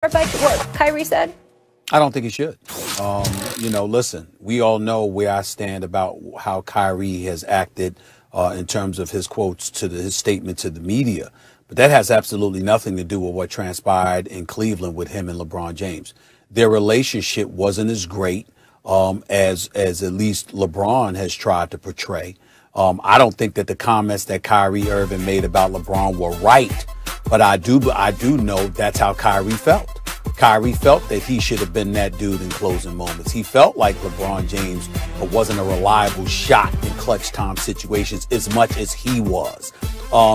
By what Kyrie said? I don't think he should. Listen, we all know where I stand about how Kyrie has acted in terms of his quotes to his statement to the media. But that has absolutely nothing to do with what transpired in Cleveland with him and LeBron James. Their relationship wasn't as great as at least LeBron has tried to portray. I don't think that the comments that Kyrie Irving made about LeBron were right. But I do know that's how Kyrie felt. Kyrie felt that he should have been that dude in closing moments. He felt like LeBron James wasn't a reliable shot in clutch time situations as much as he was.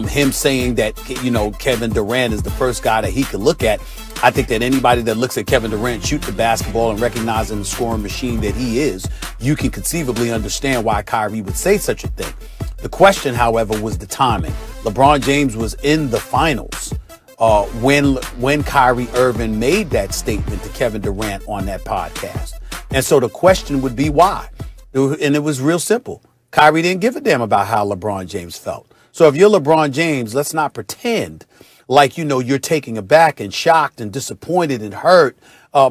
Him saying that, Kevin Durant is the first guy that he could look at. I think that anybody that looks at Kevin Durant shoot the basketball and recognizing the scoring machine that he is, you can conceivably understand why Kyrie would say such a thing. The question, however, was the timing. LeBron James was in the finals when Kyrie Irving made that statement to Kevin Durant on that podcast. And so the question would be why? And it was real simple. Kyrie didn't give a damn about how LeBron James felt. So if you're LeBron James, let's not pretend like, you're taken aback and shocked and disappointed and hurt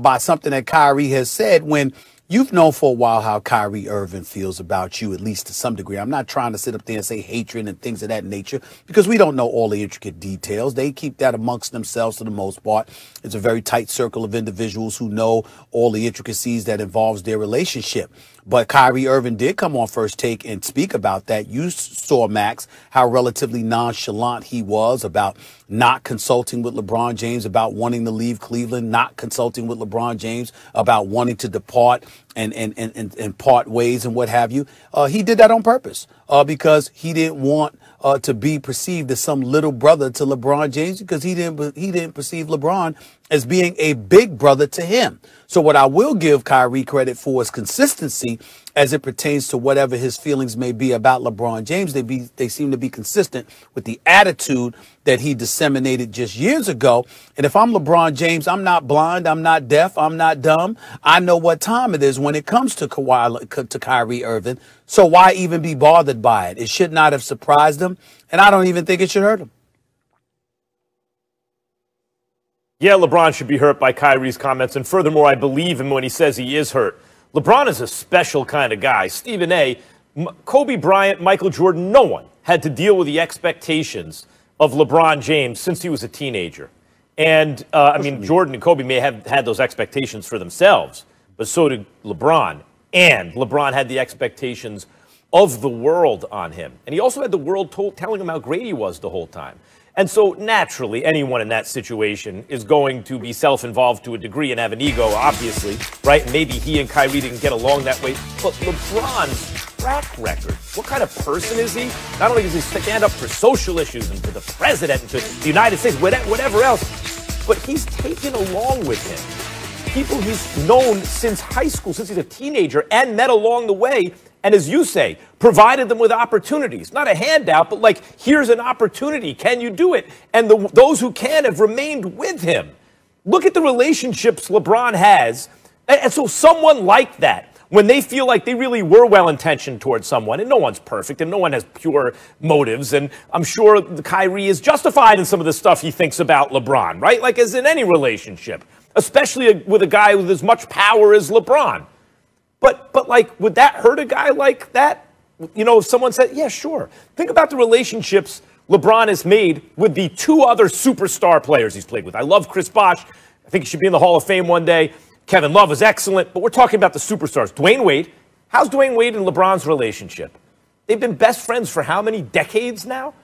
by something that Kyrie has said when you've known for a while how Kyrie Irving feels about you, at least to some degree. I'm not trying to sit up there and say hatred and things of that nature because we don't know all the intricate details. They keep that amongst themselves for the most part. It's a very tight circle of individuals who know all the intricacies that involves their relationship. But Kyrie Irving did come on First Take and speak about that. You saw, Max, how relatively nonchalant he was about not consulting with LeBron James, about wanting to leave Cleveland, not consulting with LeBron James, about wanting to depart and part ways and what have you. He did that on purpose because he didn't want to be perceived as some little brother to LeBron James because he didn't perceive LeBron as being a big brother to him. So what I will give Kyrie credit for is consistency as it pertains to whatever his feelings may be about LeBron James. They seem to be consistent with the attitude that he disseminated just years ago. And if I'm LeBron James, I'm not blind, I'm not deaf, I'm not dumb. I know what time it is when it comes to Kyrie Irving. So why even be bothered by it? It should not have surprised him, and I don't even think it should hurt him. Yeah, LeBron should be hurt by Kyrie's comments, and furthermore, I believe him when he says he is hurt. LeBron is a special kind of guy. Stephen A., Kobe Bryant, Michael Jordan, no one had to deal with the expectations of LeBron James since he was a teenager. And, Jordan and Kobe may have had those expectations for themselves, but so did LeBron. And LeBron had the expectations of the world on him. And he also had the world telling him how great he was the whole time. And so, naturally, anyone in that situation is going to be self-involved to a degree and have an ego, obviously, right? Maybe he and Kyrie didn't get along that way. But LeBron's track record, what kind of person is he? Not only does he stand up for social issues and for the president and to the United States, whatever else, but he's taken along with him people he's known since high school, since he's a teenager, and met along the way. And as you say, provided them with opportunities. Not a handout, but like, here's an opportunity. Can you do it? And those who can have remained with him. Look at the relationships LeBron has. And so someone like that, when they feel like they really were well-intentioned towards someone, and no one's perfect, and no one has pure motives, and I'm sure Kyrie is justified in some of the stuff he thinks about LeBron, right? Like as in any relationship, especially with a guy with as much power as LeBron. But like, would that hurt a guy like that? You know, if someone said, yeah, sure. Think about the relationships LeBron has made with the two other superstar players he's played with. I love Chris Bosh. I think he should be in the Hall of Fame one day. Kevin Love is excellent, but we're talking about the superstars. Dwayne Wade. How's Dwayne Wade and LeBron's relationship? They've been best friends for how many decades now?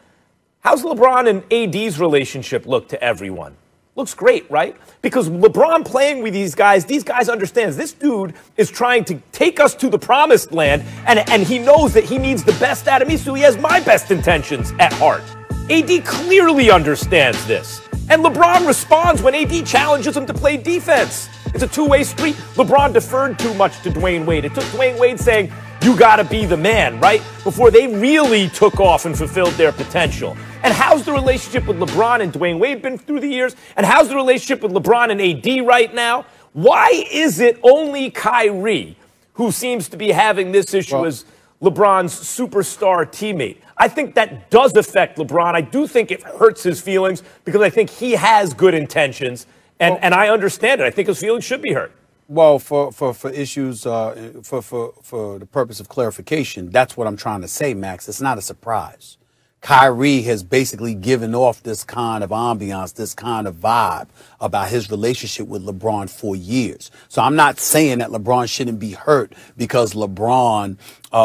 How's LeBron and AD's relationship look to everyone? Looks great, right? Because LeBron playing with these guys understands this dude is trying to take us to the promised land, and he knows that he needs the best out of me, so he has my best intentions at heart. AD clearly understands this. And LeBron responds when AD challenges him to play defense. It's a two-way street. LeBron deferred too much to Dwayne Wade. It took Dwayne Wade saying, you gotta be the man, right? Before they really took off and fulfilled their potential. And how's the relationship with LeBron and Dwayne Wade been through the years? And how's the relationship with LeBron and AD right now? Why is it only Kyrie who seems to be having this issue as LeBron's superstar teammate? I think that does affect LeBron. I do think it hurts his feelings because I think he has good intentions. And I understand it. I think his feelings should be hurt. Well, for issues, for the purpose of clarification, that's what I'm trying to say, Max. It's not a surprise. Kyrie has basically given off this kind of ambiance, this kind of vibe about his relationship with LeBron for years. So I'm not saying that LeBron shouldn't be hurt because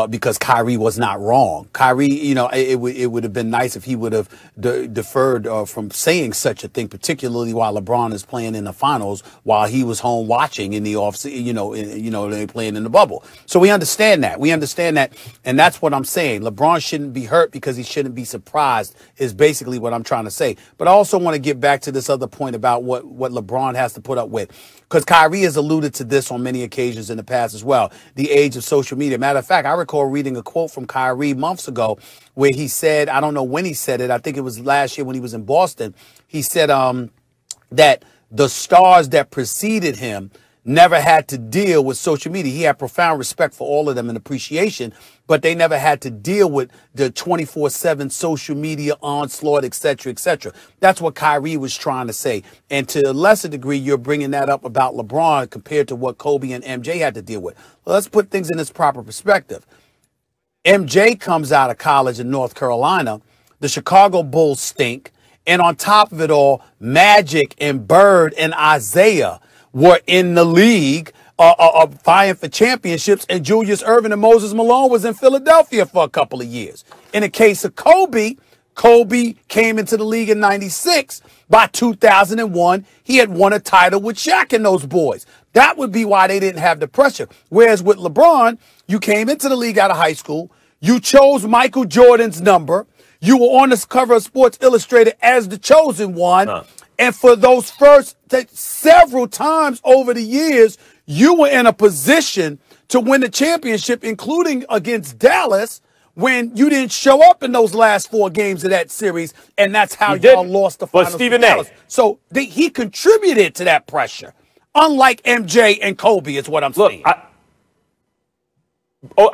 because Kyrie was not wrong. Kyrie, it would have been nice if he would have deferred from saying such a thing, particularly while LeBron is playing in the finals, while he was home watching in the offseason, they playing in the bubble. So we understand that. And that's what I'm saying. LeBron shouldn't be hurt because he shouldn't be surprised is basically what I'm trying to say. But I also want to get back to this other point about what LeBron has to put up with, because Kyrie has alluded to this on many occasions in the past as well, the age of social media. Matter of fact, I recall reading a quote from Kyrie months ago where he said, I don't know when he said it, I think it was last year when he was in Boston, he said that the stars that preceded him never had to deal with social media. He had profound respect for all of them and appreciation, but they never had to deal with the 24/7 social media onslaught, et cetera, et cetera. That's what Kyrie was trying to say. And to a lesser degree, you're bringing that up about LeBron compared to what Kobe and MJ had to deal with. Well, let's put things in its proper perspective. MJ comes out of college in North Carolina. The Chicago Bulls stink. And on top of it all, Magic and Bird and Isaiah were in the league vying for championships, and Julius Erving and Moses Malone was in Philadelphia for a couple of years. In the case of Kobe came into the league in 96. By 2001, he had won a title with Shaq and those boys. That would be why they didn't have the pressure. Whereas with LeBron, you came into the league out of high school. You chose Michael Jordan's number. You were on the cover of Sports Illustrated as the chosen one. And for those first several times over the years, you were in a position to win the championship, including against Dallas, when you didn't show up in those last 4 games of that series, and that's how y'all lost the finals to Dallas. So he contributed to that pressure, unlike MJ and Kobe, is what I'm saying.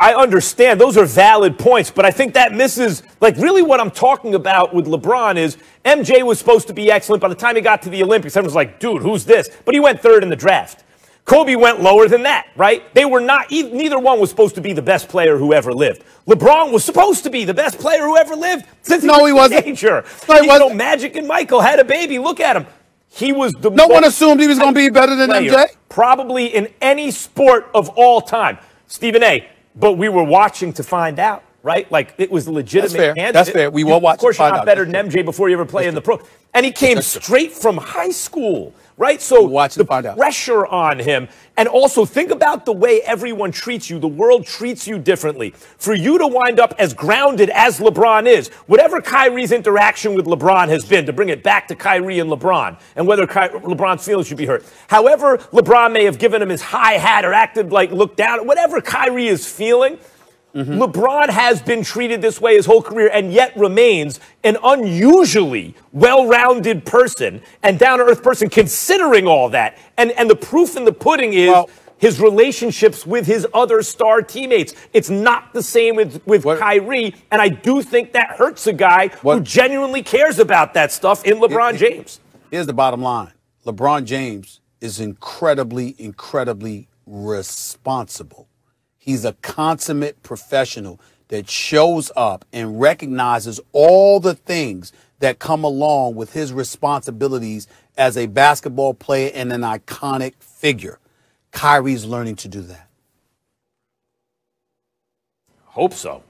I understand. Those are valid points, but I think that misses, really what I'm talking about with LeBron is MJ was supposed to be excellent. By the time he got to the Olympics, everyone was like, dude, who's this? But he went 3rd in the draft. Kobe went lower than that, right? They were not, neither one was supposed to be the best player who ever lived. LeBron was supposed to be the best player who ever lived since he was a teenager. No, he wasn't. Magic and Michael had a baby. Look at him. He was the No one assumed he was going to be better than MJ? Probably in any sport of all time. Stephen A., but we were watching to find out, right? It was a legitimate candidate. That's fair. We were watching. Of course, you're not better than MJ before you ever play in the pro. And he came straight from high school, right? So the pressure on him. And also think about the way everyone treats you. The world treats you differently. For you to wind up as grounded as LeBron is, whatever Kyrie's interaction with LeBron has been, to bring it back to Kyrie and LeBron, and whether LeBron's feelings should be hurt. However LeBron may have given him his high hat or acted like looked down, whatever Kyrie is feeling, LeBron has been treated this way his whole career and yet remains an unusually well-rounded person and down-to-earth person considering all that. And the proof in the pudding is his relationships with his other star teammates. It's not the same with Kyrie, and I do think that hurts a guy who genuinely cares about that stuff in LeBron James. Here's the bottom line. LeBron James is incredibly, incredibly responsible. He's a consummate professional that shows up and recognizes all the things that come along with his responsibilities as a basketball player and an iconic figure. Kyrie's learning to do that. Hope so.